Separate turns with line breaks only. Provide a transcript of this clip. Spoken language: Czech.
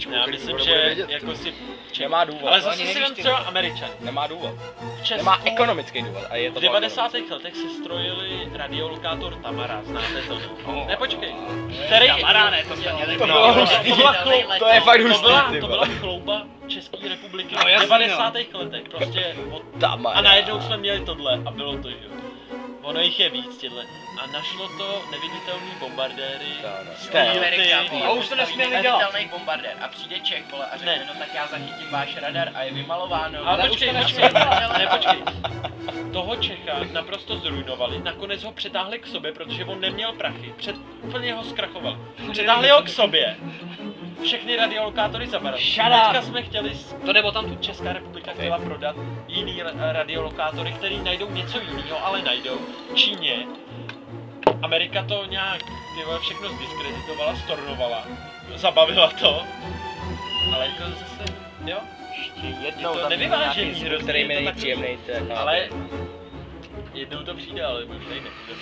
Já myslím, že jako si...
Nemá důvod.
Ale zase si vem třeba Američan.
Nemá důvod.
V Česku
Nemá ekonomický důvod. A je to
v 90. letech si strojili radiolokátor Tamara, znáte to? No? Ne, počkej. Který...
Tamara, ne, to jsme měli.
To je fakt hustý,
to byla chlouba České republiky
No,
v
jasně,
90. letech. Prostě od...
Tamara.
A najednou jsme měli tohle a bylo to, jo. Ono jich je víc těhle. A našlo to neviditelný bombardéry,
Steel.
A už to nesměli dělat.
Neviditelný bombardér a přijde Čech, vole, a řekne,
Ne.
no tak já zachytím váš radar a je vymalováno.
Ale
Ale
počkej,
už to
počkej, ne, počkej. Toho Čecha naprosto zrujnovali, nakonec ho přetáhli k sobě, protože on neměl prachy, úplně ho zkrachovali. Přetáhli ho k sobě, všechny radiolokátory zabarali. Teďka jsme chtěli,
To nebo tam tu
Česká republika chtěla prodat jiný radiolokátory, který najdou něco jiného, ale najdou Číně. Amerika to nějak všechno zdiskreditovala, stornovala, zabavila to, ale jako zase, jo?
Jednou
to
tam
nevyvážení
nějaký zvuk,
hrozně,
který mi
je to
není
takový-
příjemný.
Ale jednou to přijde, ale už tady nepůjde.